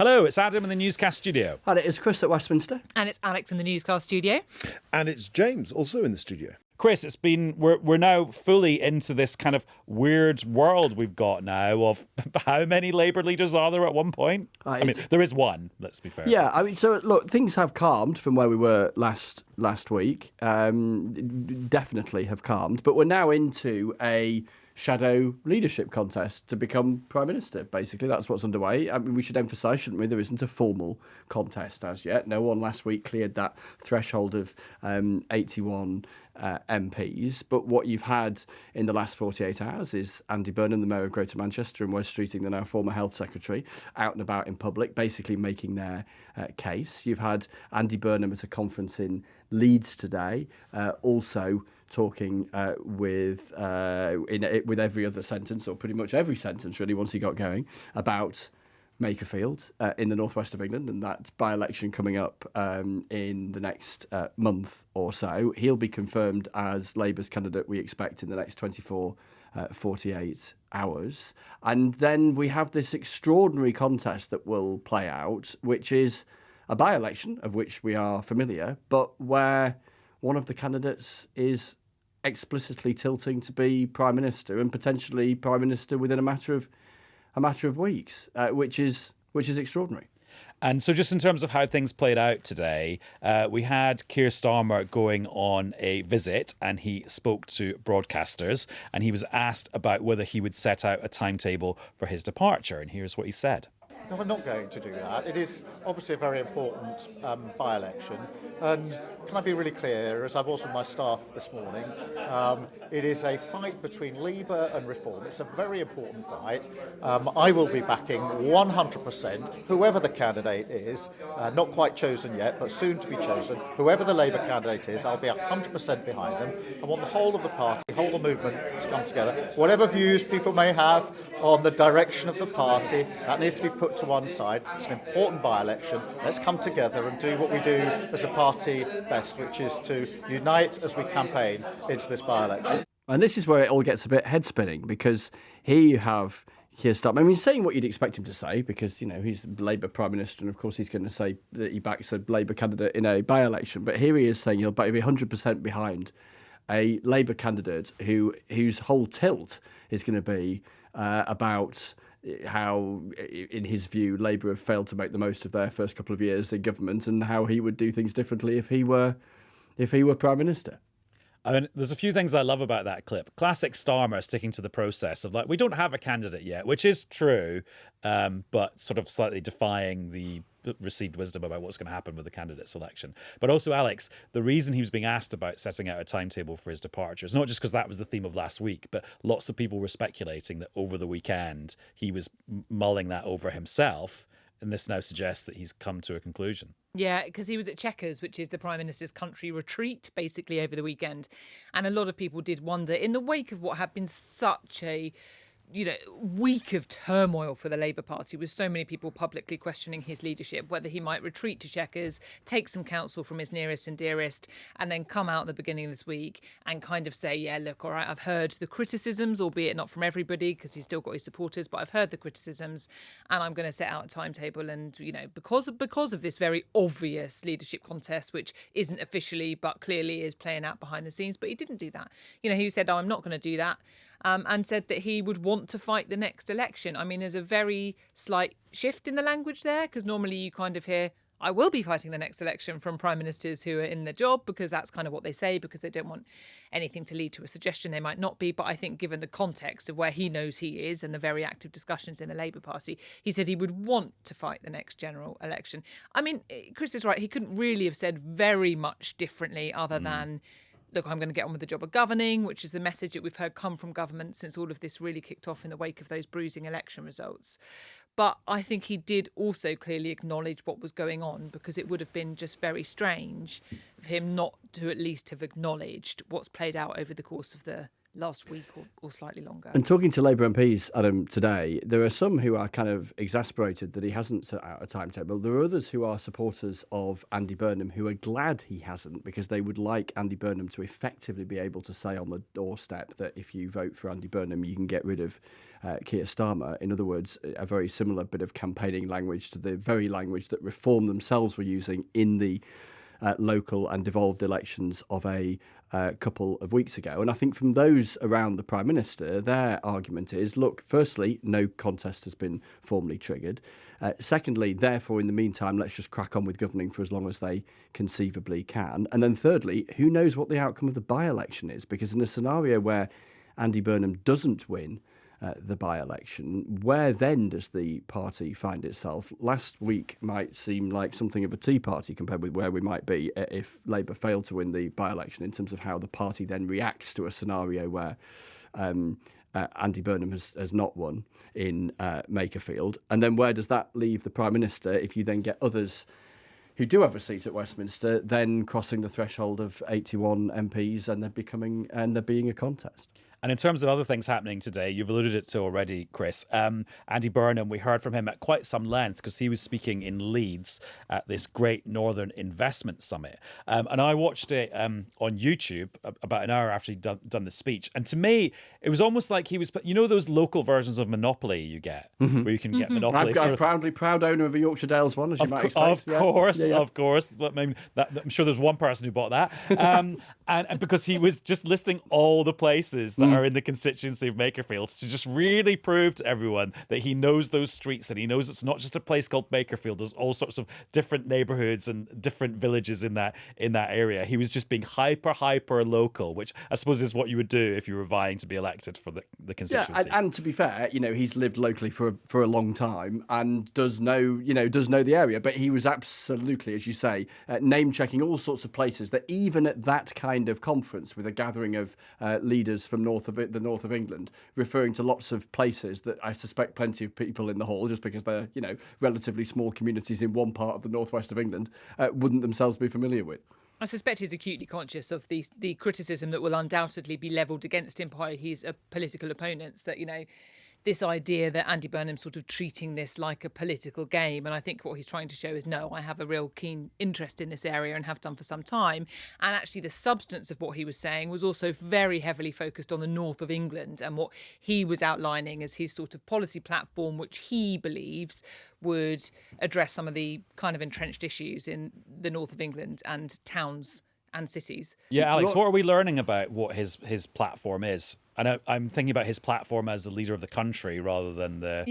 Hello, it's Adam in the Newscast studio. And it is Chris at Westminster. And it's Alex in the Newscast studio. And it's James, also in the studio. Chris, we're now fully into this kind of weird world we've got now of how many Labour leaders are there at one point? I mean, there is one, let's be fair. Yeah, I mean, so look, things have calmed from where we were last week. Definitely have calmed, but we're now into a shadow leadership contest to become Prime Minister, basically. That's what's underway. I mean, we should emphasise, shouldn't we, there isn't a formal contest as yet. No one last week cleared that threshold of 81 MPs. But what you've had in the last 48 hours is Andy Burnham, the Mayor of Greater Manchester, and Wes Streeting, the now former Health Secretary, out and about in public, basically making their case. You've had Andy Burnham at a conference in Leeds today, also talking with every other sentence, or pretty much every sentence really, once he got going, about Makerfield in the northwest of England and that by-election coming up in the next month or so. He'll be confirmed as Labour's candidate, we expect, in the next 48 hours. And then we have this extraordinary contest that will play out, which is a by-election of which we are familiar, but where one of the candidates is explicitly tilting to be Prime Minister, and potentially Prime Minister within a matter of weeks, which is extraordinary. And so just in terms of how things played out today, we had Keir Starmer going on a visit, and he spoke to broadcasters, and he was asked about whether he would set out a timetable for his departure. And here's what he said. No, I'm not going to do that. It is obviously a very important by-election. And can I be really clear, as I was with my staff this morning, it is a fight between Labour and Reform. It's a very important fight. I will be backing 100%, whoever the candidate is, not quite chosen yet, but soon to be chosen. Whoever the Labour candidate is, I'll be 100% behind them. I want the whole of the party, the whole of the movement to come together. Whatever views people may have on the direction of the party, that needs to be put to one side. It's an important by-election. Let's come together and do what we do as a party best, which is to unite as we campaign into this by-election. And this is where it all gets a bit head-spinning, because here you have Keir Starmer. I mean, saying what you'd expect him to say, because, you know, he's the Labour Prime Minister, and of course he's going to say that he backs a Labour candidate in a by-election. But here he is saying he'll be 100% behind a Labour candidate whose whole tilt is going to be about how, in his view, Labour have failed to make the most of their first couple of years in government, and how he would do things differently if he were Prime Minister. I mean, there's a few things I love about that clip. Classic Starmer sticking to the process of, like, we don't have a candidate yet, which is true, but sort of slightly defying the received wisdom about what's going to happen with the candidate selection. But also, Alex, the reason he was being asked about setting out a timetable for his departure is not just because that was the theme of last week, but lots of people were speculating that over the weekend he was mulling that over himself, and this now suggests that he's come to a conclusion. Yeah, because he was at Chequers, which is the Prime Minister's country retreat, basically over the weekend. And a lot of people did wonder, in the wake of what had been such a week of turmoil for the Labour Party, with so many people publicly questioning his leadership, whether he might retreat to Chequers, take some counsel from his nearest and dearest, and then come out at the beginning of this week and kind of say, yeah, look, all right, I've heard the criticisms, albeit not from everybody, because he's still got his supporters, but I've heard the criticisms, and I'm going to set out a timetable. And, because of this very obvious leadership contest, which isn't officially, but clearly is playing out behind the scenes, but he didn't do that. He said, I'm not going to do that. And said that he would want to fight the next election. I mean, there's a very slight shift in the language there, because normally you kind of hear, I will be fighting the next election, from Prime Ministers who are in the job, because that's kind of what they say, because they don't want anything to lead to a suggestion they might not be. But I think given the context of where he knows he is and the very active discussions in the Labour Party, he said he would want to fight the next general election. I mean, Chris is right. He couldn't really have said very much differently other than, look, I'm going to get on with the job of governing, which is the message that we've heard come from government since all of this really kicked off in the wake of those bruising election results. But I think he did also clearly acknowledge what was going on, because it would have been just very strange for him not to at least have acknowledged what's played out over the course of the last week or slightly longer. And talking to Labour MPs, Adam, today, there are some who are kind of exasperated that he hasn't set out a timetable. There are others who are supporters of Andy Burnham who are glad he hasn't, because they would like Andy Burnham to effectively be able to say on the doorstep that if you vote for Andy Burnham, you can get rid of Keir Starmer. In other words, a very similar bit of campaigning language to the very language that Reform themselves were using in the local and devolved elections of a couple of weeks ago. And I think from those around the Prime Minister, their argument is, look, firstly, no contest has been formally triggered. Secondly, therefore, in the meantime, let's just crack on with governing for as long as they conceivably can. And then thirdly, who knows what the outcome of the by-election is? Because in a scenario where Andy Burnham doesn't win the by-election, where then does the party find itself? Last week might seem like something of a tea party compared with where we might be if Labour failed to win the by-election, in terms of how the party then reacts to a scenario where Andy Burnham has not won in Makerfield. And then where does that leave the Prime Minister if you then get others who do have a seat at Westminster then crossing the threshold of 81 MPs and there being a contest? And in terms of other things happening today, you've alluded it to already, Chris. Andy Burnham, we heard from him at quite some length because he was speaking in Leeds at this great Northern Investment Summit. And I watched it on YouTube about an hour after he'd done the speech. And to me, it was almost like he was, those local versions of Monopoly you get, where you can get Monopoly. I'm proud owner of a Yorkshire Dales one, as you might expect. Of course. I mean, I'm sure there's one person who bought that. And because he was just listing all the places that are in the constituency of Makerfield to just really prove to everyone that he knows those streets and he knows it's not just a place called Makerfield. There's all sorts of different neighbourhoods and different villages in that area. He was just being hyper local, which I suppose is what you would do if you were vying to be elected for the constituency. Yeah, and to be fair, he's lived locally for a long time and does know the area. But he was absolutely, as you say, name checking all sorts of places that even at that kind of conference with a gathering of leaders from the north of England, referring to lots of places that I suspect plenty of people in the hall, just because they're relatively small communities in one part of the northwest of England, wouldn't themselves be familiar with. I suspect he's acutely conscious of the criticism that will undoubtedly be levelled against him by his political opponents, that, this idea that Andy Burnham's sort of treating this like a political game. And I think what he's trying to show is, no, I have a real keen interest in this area and have done for some time. And actually the substance of what he was saying was also very heavily focused on the north of England and what he was outlining as his sort of policy platform, which he believes would address some of the kind of entrenched issues in the north of England and towns and cities. Yeah, Alex, what are we learning about what his platform is? And I'm thinking about his platform as the leader of the country rather than the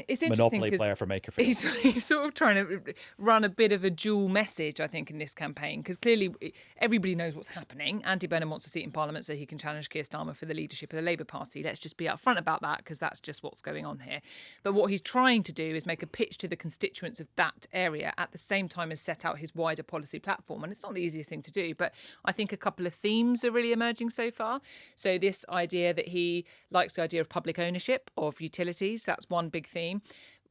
it's Monopoly player for Makerfield. He's sort of trying to run a bit of a dual message, I think, in this campaign, because clearly everybody knows what's happening. Andy Burnham wants a seat in Parliament so he can challenge Keir Starmer for the leadership of the Labour Party. Let's just be upfront about that, because that's just what's going on here. But what he's trying to do is make a pitch to the constituents of that area at the same time as set out his wider policy platform. And it's not the easiest thing to do, but I think a couple of themes are really emerging so far. So this idea that he likes the idea of public ownership of utilities. That's one big theme.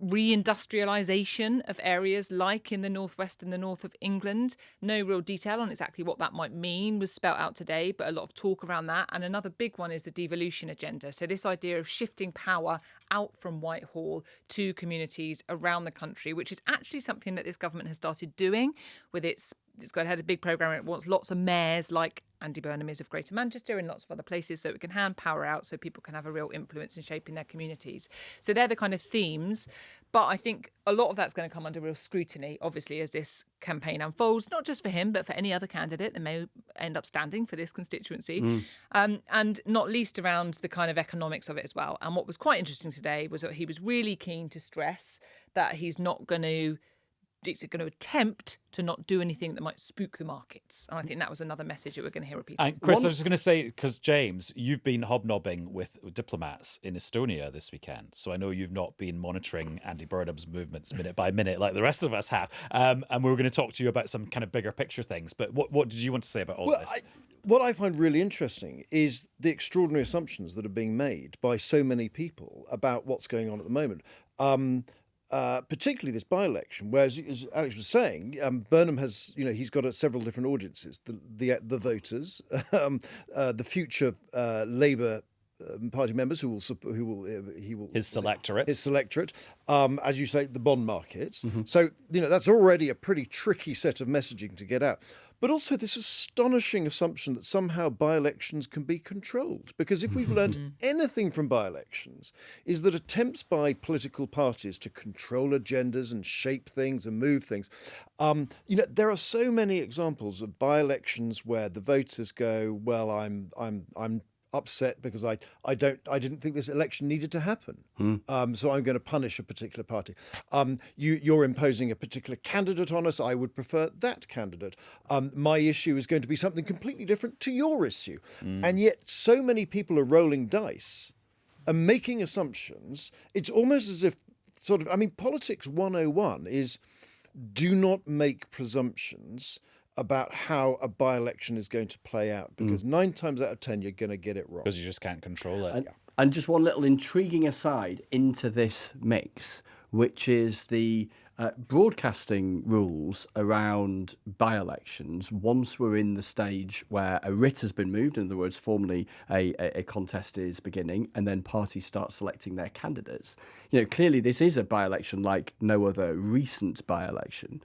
Reindustrialisation of areas like in the northwest and the north of England. No real detail on exactly what that might mean was spelt out today, but a lot of talk around that. And another big one is the devolution agenda. So this idea of shifting power out from Whitehall to communities around the country, which is actually something that this government has started doing with it's had a big programme. It wants lots of mayors like Andy Burnham is of Greater Manchester and lots of other places, so it can hand power out so people can have a real influence in shaping their communities. So they're the kind of themes. But I think a lot of that's going to come under real scrutiny, obviously, as this campaign unfolds, not just for him, but for any other candidate that may end up standing for this constituency. And not least around the kind of economics of it as well. And what was quite interesting today was that he was really keen to stress that he's going to attempt to not do anything that might spook the markets. And I think that was another message that we're going to hear repeated. And Chris, I was just going to say, because James, you've been hobnobbing with diplomats in Estonia this weekend. So I know you've not been monitoring Andy Burnham's movements minute by minute like the rest of us have. And we were going to talk to you about some kind of bigger picture things. But what did you want to say about all of this? What I find really interesting is the extraordinary assumptions that are being made by so many people about what's going on at the moment. particularly this by-election, where, as Alex was saying, Burnham has, he's got several different audiences: the voters, the future Labour Party members who will His selectorate. As you say, the bond markets. So that's already a pretty tricky set of messaging to get out. But also this astonishing assumption that somehow by-elections can be controlled. Because if we've learned anything from by-elections, is that attempts by political parties to control agendas and shape things and move things, there are so many examples of by-elections where the voters go, well, I'm upset because I didn't think this election needed to happen. So I'm going to punish a particular party. You're imposing a particular candidate on us. I would prefer that candidate. My issue is going to be something completely different to your issue. And yet so many people are rolling dice and making assumptions. It's almost as if politics 101 is do not make presumptions about how a by-election is going to play out, because 9 times out of 10 you're going to get it wrong. Because you just can't control it. And just one little intriguing aside into this mix, which is the broadcasting rules around by-elections. Once we're in the stage where a writ has been moved, in other words, formally a contest is beginning, and then parties start selecting their candidates. Clearly this is a by-election like no other recent by-election.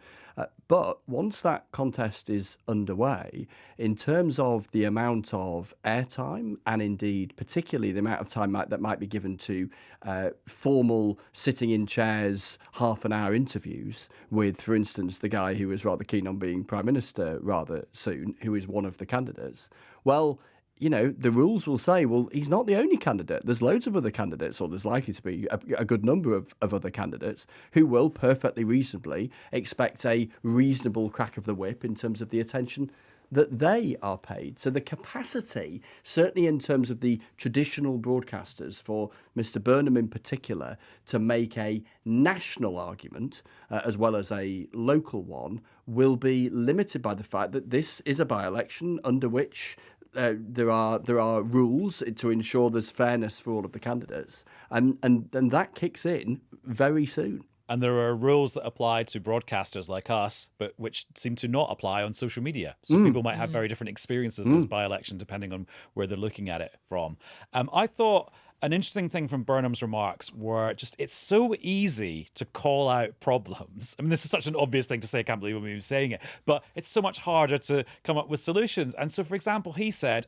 But once that contest is underway, in terms of the amount of airtime and indeed particularly the amount of time that might be given to formal sitting in chairs, half-an-hour interviews with, for instance, the guy who was rather keen on being Prime Minister rather soon, who is one of the candidates, well, the rules will say, well, he's not the only candidate. There's loads of other candidates, or there's likely to be a good number of other candidates who will perfectly reasonably expect a reasonable crack of the whip in terms of the attention that they are paid. So the capacity, certainly in terms of the traditional broadcasters, for Mr. Burnham in particular, to make a national argument as well as a local one, will be limited by the fact that this is a by-election under which there are rules to ensure there's fairness for all of the candidates, and that kicks in very soon. And there are rules that apply to broadcasters like us, but which seem to not apply on social media. So people might have very different experiences of this by-election depending on where they're looking at it from. I thought an interesting thing from Burnham's remarks were just, it's so easy to call out problems. I mean, this is such an obvious thing to say, I can't believe I'm even saying it, but it's so much harder to come up with solutions. And so, for example, he said,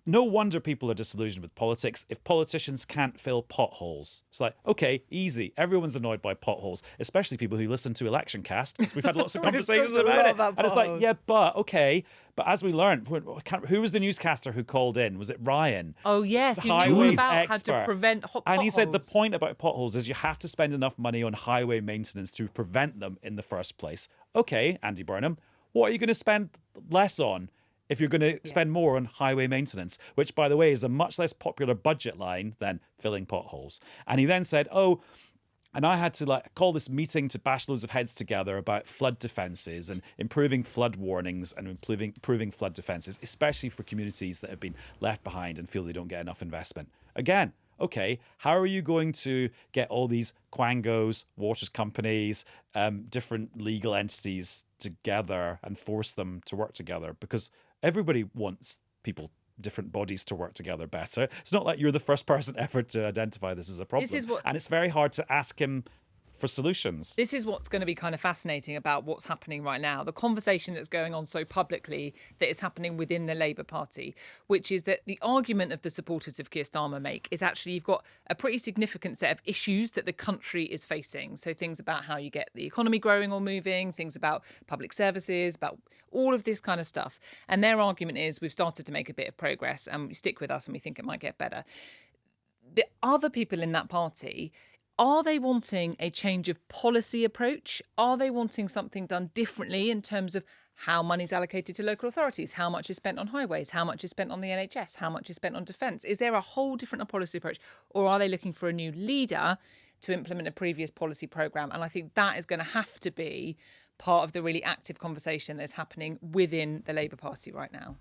no wonder people are disillusioned with politics if politicians can't fill potholes. It's like, okay, easy. Everyone's annoyed by potholes, especially people who listen to Electioncast. We've had lots of conversations about it. And it's like, yeah, but okay. But as we learned, who was the newscaster who called in? Was it Ryan? Oh, yes. The You knew highways about expert. how to prevent potholes. And he said the point about potholes is you have to spend enough money on highway maintenance to prevent them in the first place. Okay, Andy Burnham, what are you going to spend less on if you're going to spend more on highway maintenance, which, by the way, is a much less popular budget line than filling potholes? And he then said, and I had to call this meeting to bash loads of heads together about flood defences and improving flood warnings and improving flood defences, especially for communities that have been left behind and feel they don't get enough investment. Again, okay, how are you going to get all these quangos, water companies, different legal entities together and force them to work together? Because everybody wants different bodies to work together better. It's not like you're the first person ever to identify this as a problem. And it's very hard to ask him for solutions. This is what's going to be kind of fascinating about what's happening right now. The conversation that's going on so publicly that is happening within the Labour Party, which is that the argument of the supporters of Keir Starmer make is actually you've got a pretty significant set of issues that the country is facing. So things about how you get the economy growing or moving, things about public services, about all of this kind of stuff. And their argument is we've started to make a bit of progress and we stick with us and we think it might get better. The other people in that party, are they wanting a change of policy approach? Are they wanting something done differently in terms of how money's allocated to local authorities, how much is spent on highways, how much is spent on the NHS, how much is spent on defence? Is there a whole different policy approach? Or are they looking for a new leader to implement a previous policy programme? And I think that is going to have to be part of the really active conversation that's happening within the Labour Party right now.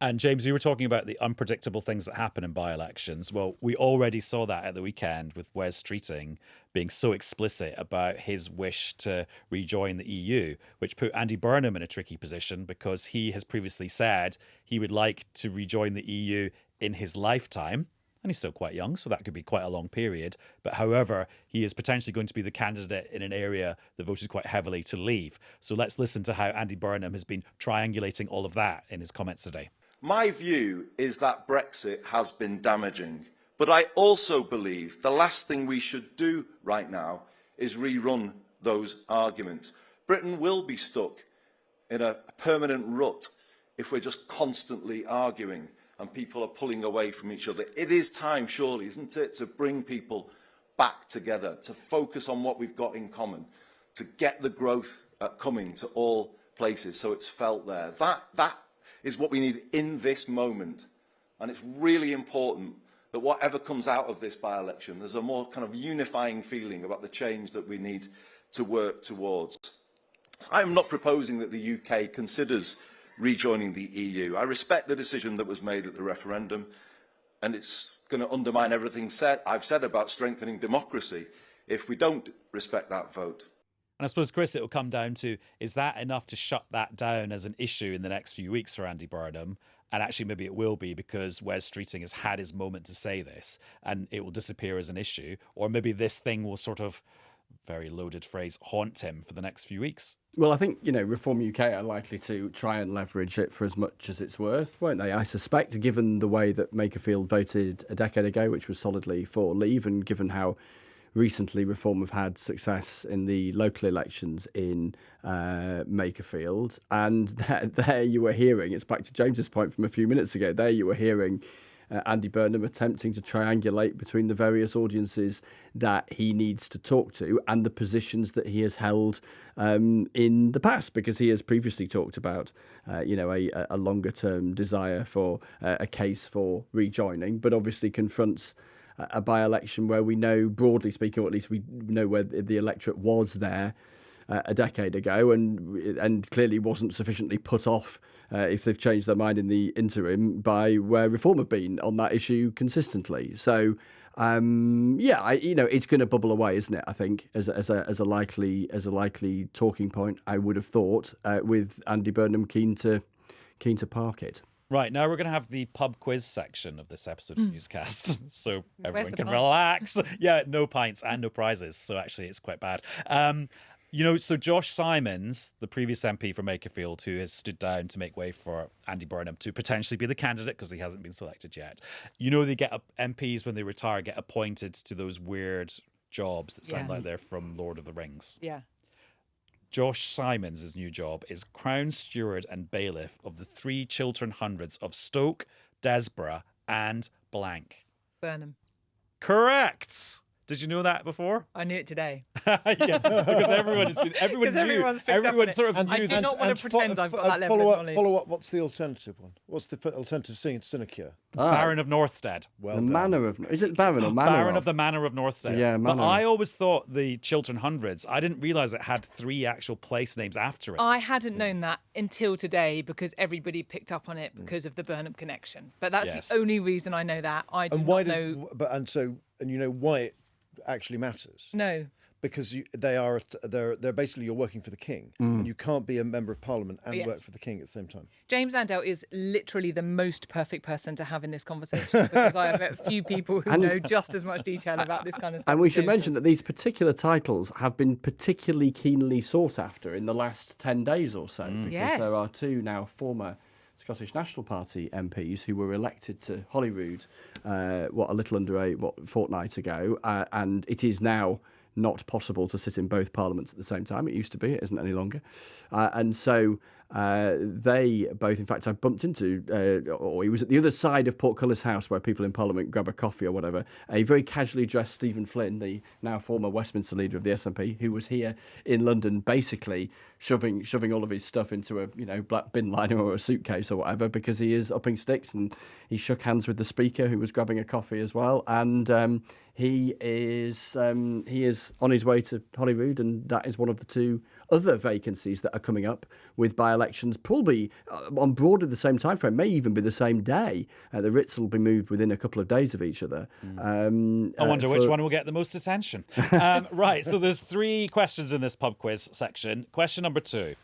And James, you were talking about the unpredictable things that happen in by-elections. Well, we already saw that at the weekend with Wes Streeting being so explicit about his wish to rejoin the EU, which put Andy Burnham in a tricky position because he has previously said he would like to rejoin the EU in his lifetime. And he's still quite young, so that could be quite a long period. But however, he is potentially going to be the candidate in an area that voted quite heavily to leave. So let's listen to how Andy Burnham has been triangulating all of that in his comments today. My view is that Brexit has been damaging, but I also believe the last thing we should do right now is rerun those arguments. Britain will be stuck in a permanent rut if we're just constantly arguing and people are pulling away from each other. It is time, surely, isn't it, to bring people back together, to focus on what we've got in common, to get the growth coming to all places so it's felt there. That is what we need in this moment. And it's really important that whatever comes out of this by-election, there's a more kind of unifying feeling about the change that we need to work towards. I am not proposing that the UK considers rejoining the EU. I respect the decision that was made at the referendum, and it's going to undermine everything I've said about strengthening democracy if we don't respect that vote. And I suppose, Chris, it will come down to, is that enough to shut that down as an issue in the next few weeks for Andy Burnham? And actually, maybe it will be because Wes Streeting has had his moment to say this and it will disappear as an issue. Or maybe this thing will sort of, very loaded phrase, haunt him for the next few weeks. Well, I think, Reform UK are likely to try and leverage it for as much as it's worth, won't they? I suspect, given the way that Makerfield voted a decade ago, which was solidly for leave, and given how recently Reform have had success in the local elections in Makerfield. And there you were hearing, it's back to James's point from a few minutes ago, there you were hearing Andy Burnham attempting to triangulate between the various audiences that he needs to talk to and the positions that he has held in the past, because he has previously talked about, a longer term desire for a case for rejoining, but obviously confronts a by-election where we know, broadly speaking, or at least we know where the electorate was there a decade ago, and clearly wasn't sufficiently put off, if they've changed their mind in the interim, by where Reform have been on that issue consistently. So, it's going to bubble away, isn't it? I think as a likely talking point, I would have thought, with Andy Burnham keen to park it. Right, now we're going to have the pub quiz section of this episode of Newscast, so everyone can pints? relax. Yeah, no pints and no prizes, so actually it's quite bad. So Josh Simons, the previous MP for Makerfield, who has stood down to make way for Andy Burnham to potentially be the candidate because he hasn't been selected yet. They get MPs when they retire get appointed to those weird jobs that sound like they're from Lord of the Rings. Yeah. Josh Simons' new job is Crown Steward and Bailiff of the 3 Chiltern Hundreds of Stoke, Desborough and blank. Burnham. Correct! Did you know that before? I knew it today. Yes, because everyone sort of I knew do that. not want to pretend I've got that level of knowledge. Follow up, what's the alternative one? What's the alternative sinecure? Baron of Northstead. Well the done. Manor of... Is it Baron or Manor Baron of the Manor of Northstead. Yeah, But Manor. I always thought the Chiltern Hundreds, I didn't realise it had 3 actual place names after it. I hadn't known that until today because everybody picked up on it because of the Burnham connection. But that's Yes. the only reason I know that. I do And why not know... and you know why it actually matters? No. Because they're basically, you're working for the king, and you can't be a member of parliament and work for the king at the same time. James Landale is literally the most perfect person to have in this conversation because I have a few people who know just as much detail about this kind of stuff. And we should James mention does. that these particular titles have been particularly keenly sought after in the last 10 days or so, because Yes. there are 2 now former Scottish National Party MPs who were elected to Holyrood, a little under a fortnight ago, and it is now not possible to sit in both parliaments at the same time. It used to be, it isn't any longer. And so they both, in fact, I bumped into, or he was at the other side of Portcullis House where people in Parliament grab a coffee or whatever, a very casually dressed Stephen Flynn, the now former Westminster leader of the SNP, who was here in London basically shoving all of his stuff into a black bin liner or a suitcase or whatever, because he is upping sticks, and he shook hands with the Speaker, who was grabbing a coffee as well. And he is on his way to Holyrood, and that is one of the two other vacancies that are coming up with by-elections, probably on broadly the same time frame, may even be the same day. The writs will be moved within a couple of days of each other. I wonder which one will get the most attention. Right, so there's 3 questions in this pub quiz section. Question number 2.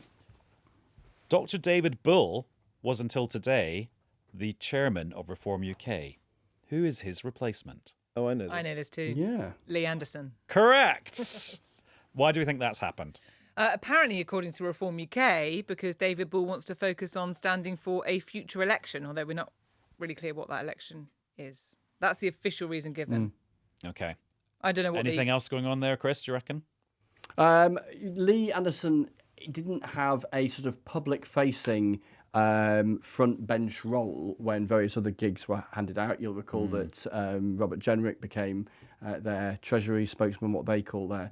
Dr. David Bull was until today the chairman of Reform UK. Who is his replacement? Oh, I know this. I know this too. Yeah. Lee Anderson. Correct. Why do we think that's happened? Apparently, according to Reform UK, because David Bull wants to focus on standing for a future election, although we're not really clear what that election is. That's the official reason given. Okay. I don't know what Anything else going on there, Chris, do you reckon? Lee Anderson didn't have a sort of public-facing front bench role when various other gigs were handed out. You'll recall that Robert Jenrick became their Treasury spokesman, what they call their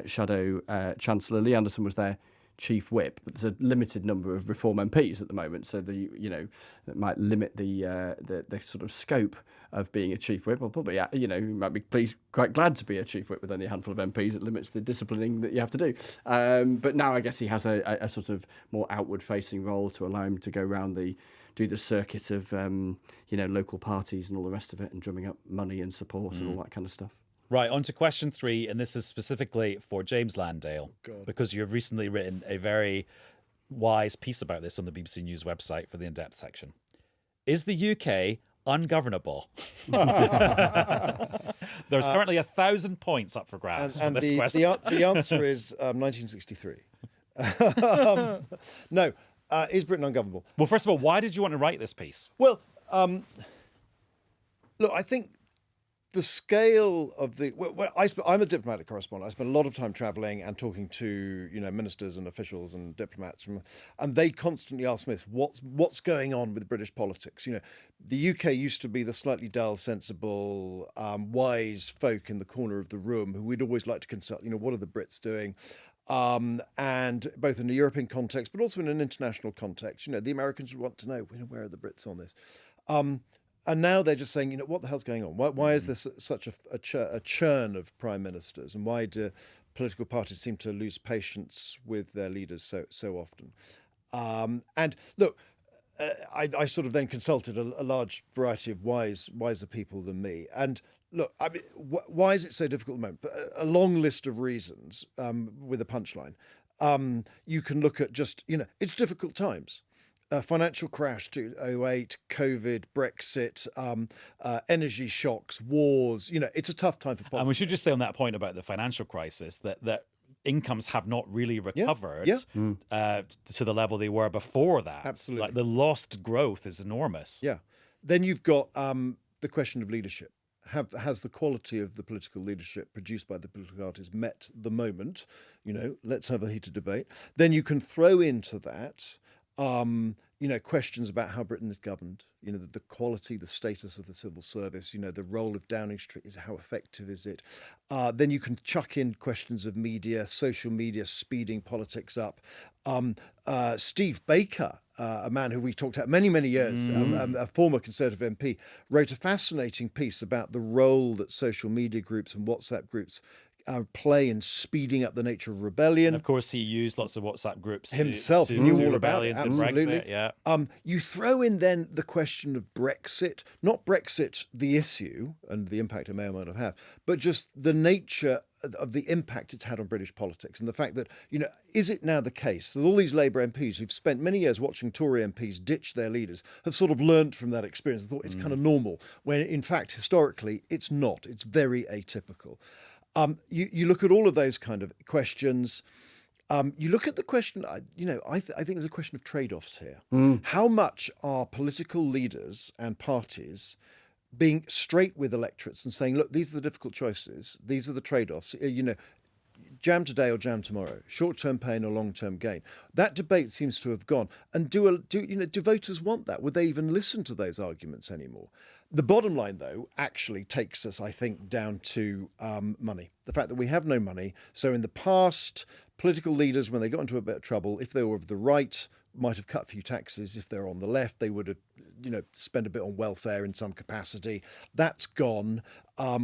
shadow chancellor. Lee Anderson was their chief whip, but there's a limited number of Reform MPs at the moment, so that might limit the sort of scope of being a chief whip. Well, probably you might be quite glad to be a chief whip with only a handful of MPs. It limits the disciplining that you have to do. But now I guess he has a sort of more outward-facing role to allow him to go around do the circuit of local parties and all the rest of it, and drumming up money and support and all that kind of stuff. Right, on to question 3, and this is specifically for James Landale, because you've recently written a very wise piece about this on the BBC News website for the in-depth section. Is the UK ungovernable? There's currently 1,000 points up for grabs for this question. The answer is 1963. No, is Britain ungovernable? Well, first of all, why did you want to write this piece? Well, look, I think the scale of I'm a diplomatic correspondent. I spend a lot of time travelling and talking to ministers and officials and diplomats, and they constantly ask me what's going on with British politics. The UK used to be the slightly dull, sensible, wise folk in the corner of the room who we'd always like to consult. What are the Brits doing? And both in a European context, but also in an international context, the Americans would want to know, where are the Brits on this? And now they're just saying, what the hell's going on? Why is there such a churn of prime ministers? And why do political parties seem to lose patience with their leaders so often? And look, I sort of then consulted a large variety of wiser people than me. And look, I mean, why is it so difficult at the moment? A long list of reasons with a punchline. You can look at just, it's difficult times. Financial crash, 2008, COVID, Brexit, energy shocks, wars. It's a tough time for politics. And we should just say on that point about the financial crisis that incomes have not really recovered to the level they were before that. Absolutely. Like the lost growth is enormous. Yeah. Then you've got the question of leadership. Has the quality of the political leadership produced by the political parties met the moment? Let's have a heated debate. Then you can throw into that questions about how Britain is governed, the quality, the status of the civil service, the role of Downing Street, how effective is it? Then you can chuck in questions of media, social media, speeding politics up. Steve Baker, a man who we talked about many, many years, a former Conservative MP, wrote a fascinating piece about the role that social media groups and WhatsApp groups play in speeding up the nature of rebellion. And of course, he used lots of WhatsApp groups himself. to Knew do all about it. rebellions in Absolutely. Brexit. Yeah. You throw in then the question of Brexit, not Brexit the issue and the impact it may or may not have, but just the nature of the impact it's had on British politics, and the fact that is it now the case that all these Labour MPs who've spent many years watching Tory MPs ditch their leaders have sort of learnt from that experience and thought it's kind of normal, when in fact historically it's not. It's very atypical. You look at all of those kind of questions. You look at the question, I think there's a question of trade-offs here. How much are political leaders and parties being straight with electorates and saying, look, these are the difficult choices, these are the trade-offs, jam today or jam tomorrow, short-term pain or long-term gain. That debate seems to have gone. And do voters want that? Would they even listen to those arguments anymore? The bottom line, though, actually takes us, I think, down to money. The fact that we have no money. So in the past, political leaders, when they got into a bit of trouble, if they were of the right, might have cut a few taxes. If they're on the left, they would have, spent a bit on welfare in some capacity. That's gone.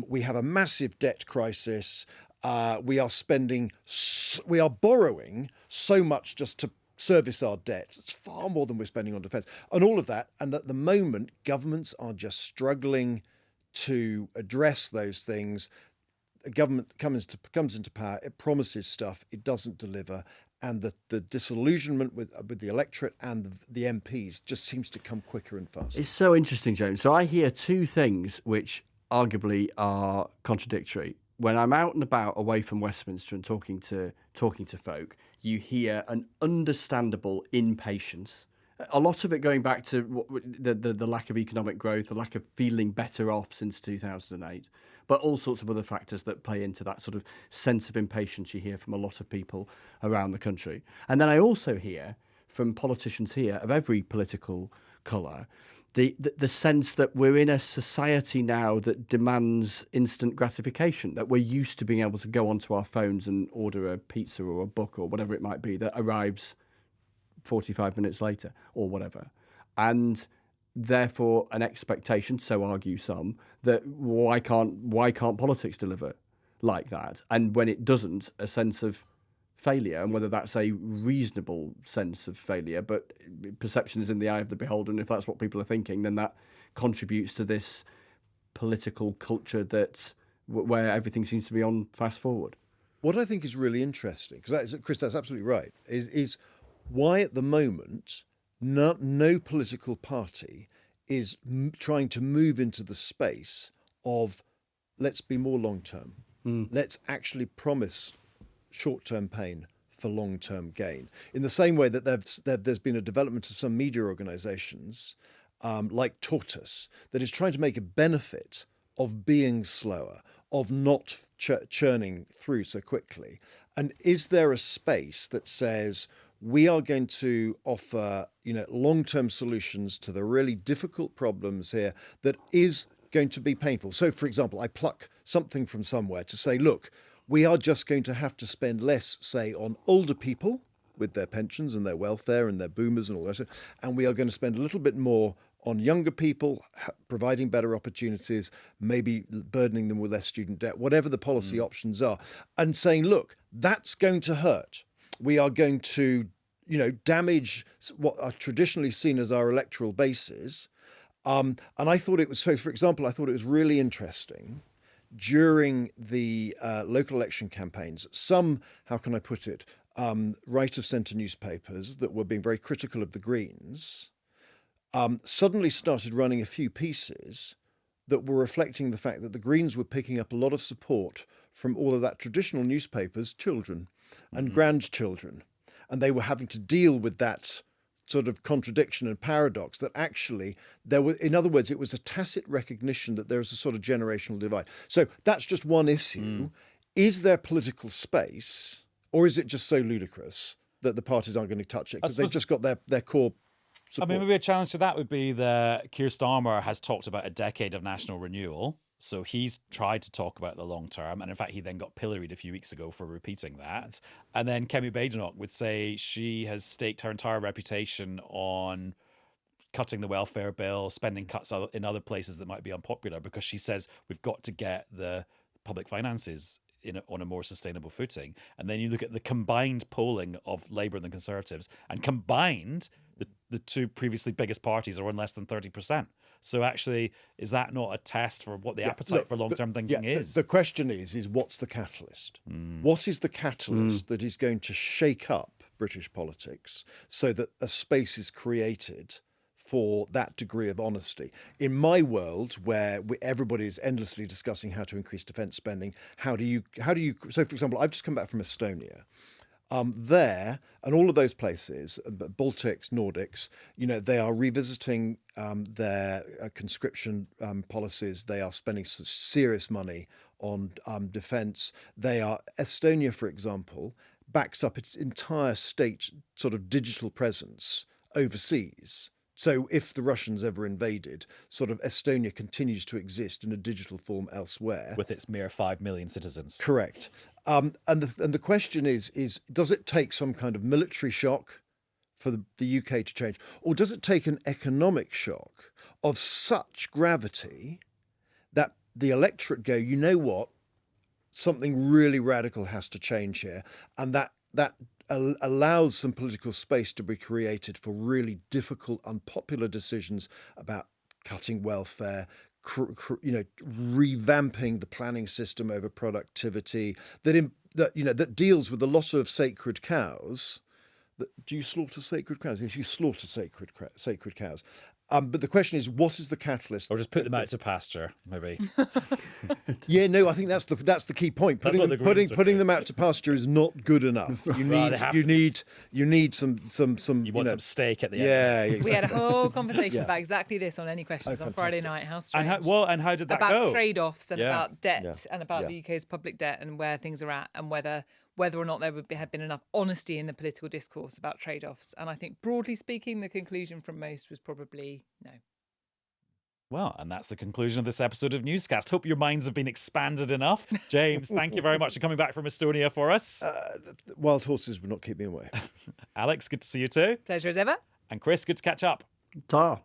We have a massive debt crisis. We are borrowing so much just to service our debt. It's far more than we're spending on defence and all of that. And at the moment, governments are just struggling to address those things. A government comes into power, it promises stuff, it doesn't deliver, and the disillusionment with the electorate and the MPs just seems to come quicker and faster. It's so interesting, James. So I hear two things which arguably are contradictory. When I'm out and about away from Westminster and talking to folk, you hear an understandable impatience. A lot of it going back to the lack of economic growth, the lack of feeling better off since 2008, but all sorts of other factors that play into that sort of sense of impatience you hear from a lot of people around the country. And then I also hear from politicians here of every political colour the sense that we're in a society now that demands instant gratification, that we're used to being able to go onto our phones and order a pizza or a book or whatever it might be that arrives 45 minutes later or whatever. And therefore an expectation, so argue some, that why can't politics deliver like that? And when it doesn't, a sense of failure, and whether that's a reasonable sense of failure, but perception is in the eye of the beholder, and if that's what people are thinking, then that contributes to this political culture where everything seems to be on fast forward. What I think is really interesting, because Chris, that's absolutely right, is why at the moment no political party is trying to move into the space of let's be more long-term. Let's actually promise short-term pain for long-term gain. In the same way that there's been a development of some media organisations like Tortoise that is trying to make a benefit of being slower, of not churning through so quickly. And is there a space that says we are going to offer, long-term solutions to the really difficult problems here that is going to be painful? So, for example, I pluck something from somewhere to say, look, we are just going to have to spend less, say, on older people with their pensions and their welfare and their boomers and all that, and we are going to spend a little bit more on younger people, providing better opportunities, maybe burdening them with less student debt, whatever the policy options are, and saying, look, that's going to hurt. We are going to, damage what are traditionally seen as our electoral bases. And I thought it was, so for example, I thought it was really interesting during the local election campaigns, some, how can I put it, right of centre newspapers that were being very critical of the Greens suddenly started running a few pieces that were reflecting the fact that the Greens were picking up a lot of support from all of that traditional newspapers' children and grandchildren. And they were having to deal with that sort of contradiction and paradox that actually in other words, it was a tacit recognition that there is a sort of generational divide. So that's just one issue. Is there political space, or is it just so ludicrous that the parties aren't going to touch it because they've just got their core support? I mean, maybe a challenge to that would be that Keir Starmer has talked about a decade of national renewal. So he's tried to talk about the long term. And in fact, he then got pilloried a few weeks ago for repeating that. And then Kemi Badenoch would say she has staked her entire reputation on cutting the welfare bill, spending cuts in other places that might be unpopular, because she says we've got to get the public finances on a more sustainable footing. And then you look at the combined polling of Labour and the Conservatives, and combined, the two previously biggest parties are on less than 30%. So actually, is that not a test for what the appetite for long-term thinking is? The question is what's the catalyst? What is the catalyst that is going to shake up British politics so that a space is created for that degree of honesty? In my world, where everybody is endlessly discussing how to increase defence spending, how do you? So, for example, I've just come back from Estonia. There and all of those places, Baltics, Nordics, they are revisiting their conscription policies. They are spending serious money on defence. Estonia, for example, backs up its entire state sort of digital presence overseas. So if the Russians ever invaded, sort of Estonia continues to exist in a digital form elsewhere. With its mere 5 million citizens. Correct. And the question is does it take some kind of military shock for the UK to change, or does it take an economic shock of such gravity that the electorate go, you know what, something really radical has to change here, and that allows some political space to be created for really difficult, unpopular decisions about cutting welfare, revamping the planning system over productivity, that deals with a lot of sacred cows. Do you slaughter sacred cows? Yes, you slaughter sacred cows. But the question is, what is the catalyst? Or just put them out to pasture, maybe. Yeah, no, I think that's the key point. That's what the Greens would Putting do. them out to pasture is not good enough. You need some. You want some steak at the end. Yeah, exactly. We had a whole conversation about exactly this on Any Questions on Friday night. How strange. And how did that about go? trade-offs and Yeah. about debt Yeah. and about Yeah. the UK's public debt and where things are at, and whether or not there had been enough honesty in the political discourse about trade-offs. And I think, broadly speaking, the conclusion from most was probably no. Well, and that's the conclusion of this episode of Newscast. Hope your minds have been expanded enough. James, thank you very much for coming back from Estonia for us. Wild horses would not keep me away. Alex, good to see you too. Pleasure as ever. And Chris, good to catch up. Ta.